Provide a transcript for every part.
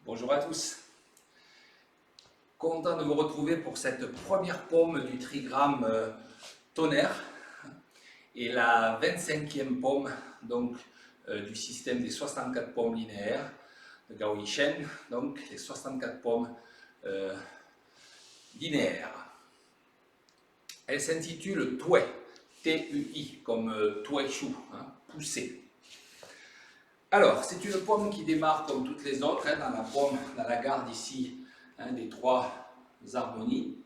Bonjour à tous. Content de vous retrouver pour cette première pomme du trigramme tonnerre et la 25e pomme donc, du système des 64 pommes linéaires de Gao Yishen, donc les 64 pommes linéaires. Elle s'intitule Tui, T-U-I, comme Tui Chou, hein, poussé. Alors, c'est une pomme qui démarre comme toutes les autres, hein, dans la garde ici, hein, des trois harmonies.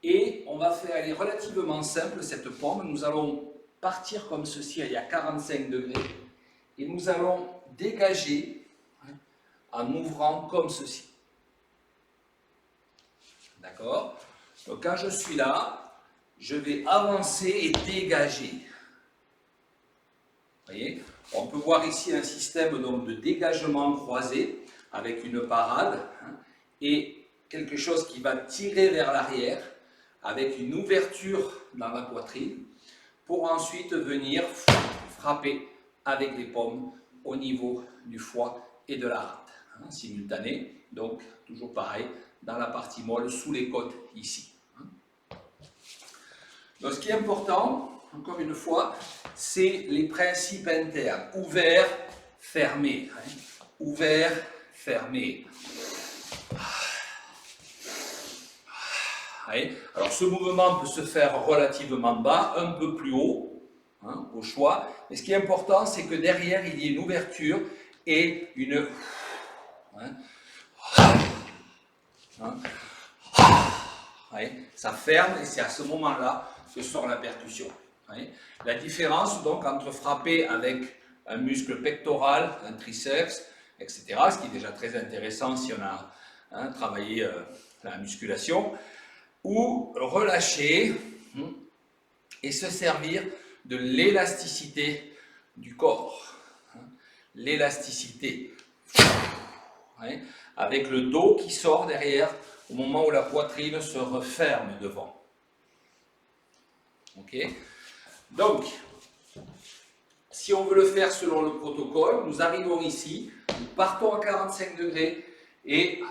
Et on va faire, elle est relativement simple cette pomme. Nous allons partir comme ceci, il y a 45 degrés, et nous allons dégager, hein, en ouvrant comme ceci. D'accord? Donc quand je suis là, je vais avancer et dégager. Vous voyez? On peut voir ici un système donc, de dégagement croisé avec une parade, hein, et quelque chose qui va tirer vers l'arrière avec une ouverture dans la poitrine pour ensuite venir frapper avec les pommes au niveau du foie et de la rate, hein, simultané, donc toujours pareil dans la partie molle sous les côtes ici. Donc ce qui est important, encore une fois, c'est les principes internes. Ouvert, fermé. Hein. Ouvert, fermé. Alors ce mouvement peut se faire relativement bas, un peu plus haut, hein, au choix. Mais ce qui est important, c'est que derrière, il y ait une ouverture et une... Ça ferme et c'est à ce moment-là que sort la percussion. La différence donc entre frapper avec un muscle pectoral, un triceps, etc., ce qui est déjà très intéressant si on a travaillé la musculation, ou relâcher et se servir de l'élasticité du corps. L'élasticité. Avec le dos qui sort derrière au moment où la poitrine se referme devant. Ok? Donc, si on veut le faire selon le protocole, nous arrivons ici, nous partons à 45 degrés et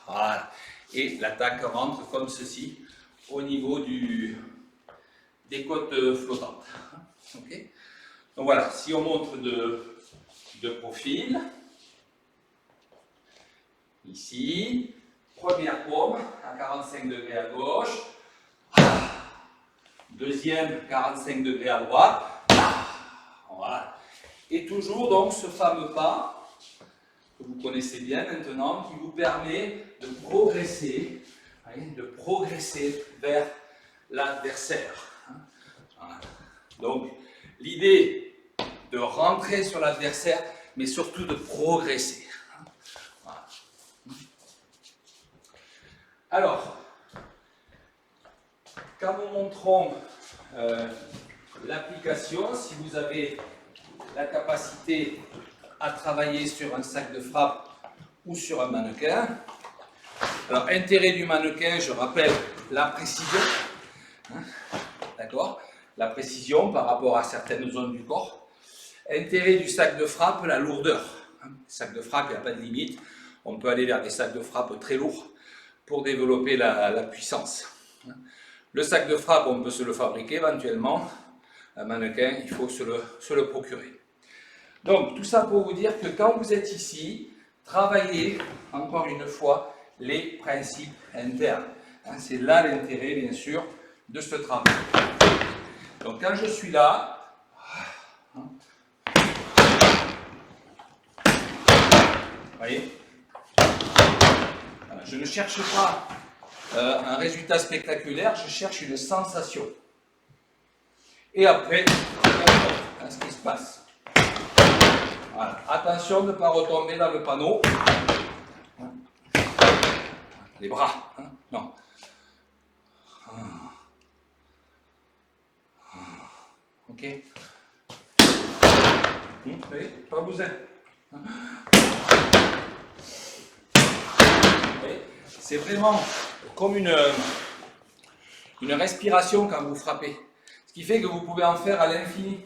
voilà. Et l'attaque rentre comme ceci au niveau des côtes flottantes. Okay? Donc voilà, si on montre de profil, ici, première pomme à 45 degrés à gauche, deuxième 45 degrés à droite, voilà. Et toujours donc ce fameux pas que vous connaissez bien maintenant, qui vous permet de progresser vers l'adversaire. Voilà. Donc l'idée de rentrer sur l'adversaire, mais surtout de progresser. Voilà. Alors, quand nous montrons l'application, si vous avez la capacité à travailler sur un sac de frappe ou sur un mannequin, alors intérêt du mannequin, je rappelle la précision, hein, d'accord, la précision par rapport à certaines zones du corps. Intérêt du sac de frappe, la lourdeur. Sac de frappe, il n'y a pas de limite. On peut aller vers des sacs de frappe très lourds pour développer la puissance. Le sac de frappe, on peut se le fabriquer éventuellement. Un mannequin, il faut se le procurer. Donc, tout ça pour vous dire que quand vous êtes ici, travaillez, encore une fois, les principes internes. C'est là l'intérêt, bien sûr, de ce travail. Donc, quand je suis là, vous voyez, voilà, je ne cherche pas un résultat spectaculaire, je cherche une sensation. Et après, regardez ce qui se passe. Voilà. Attention de ne pas retomber dans le panneau. Les bras, hein, non. Ok. Vous voyez, pas besoin. C'est vraiment comme une respiration quand vous frappez. Ce qui fait que vous pouvez en faire à l'infini.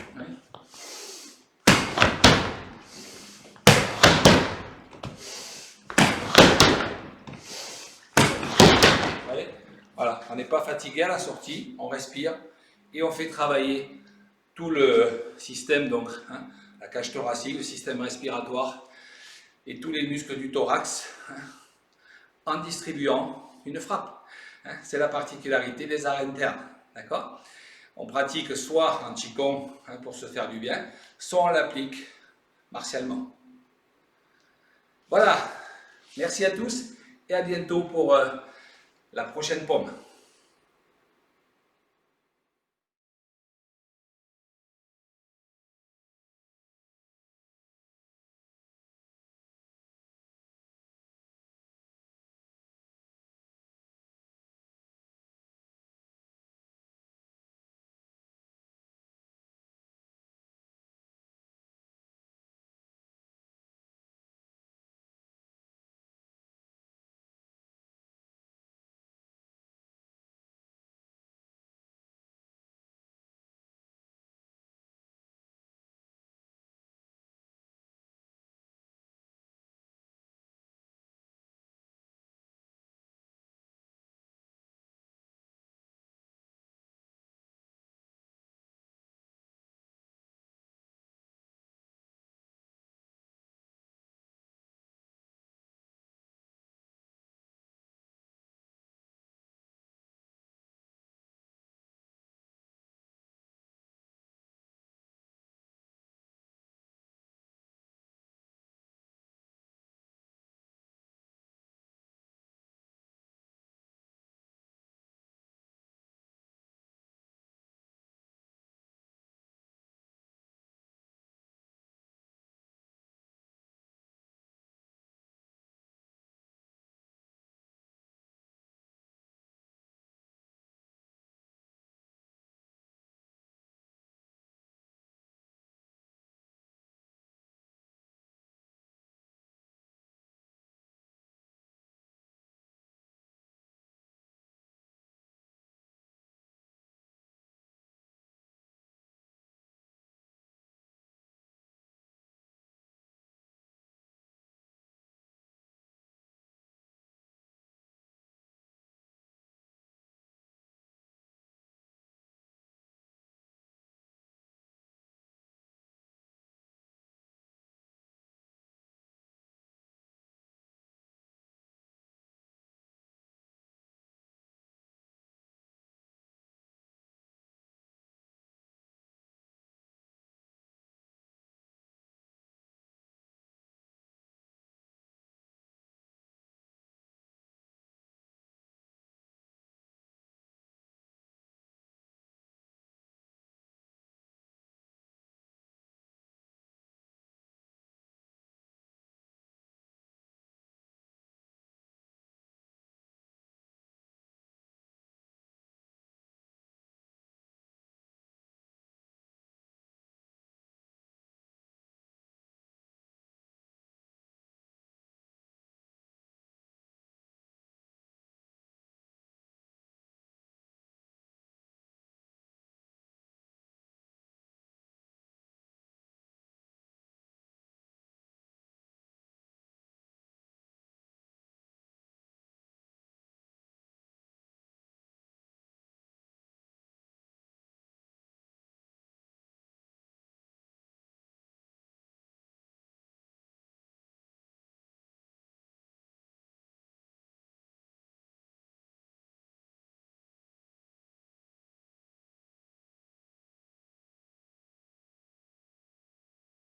Voilà, on n'est pas fatigué à la sortie, on respire et on fait travailler tout le système, donc la cage thoracique, le système respiratoire et tous les muscles du thorax en distribuant une frappe. C'est la particularité des arts internes, d'accord? On pratique soit en Qigong pour se faire du bien, soit on l'applique martialement. Voilà, merci à tous et à bientôt pour la prochaine pomme.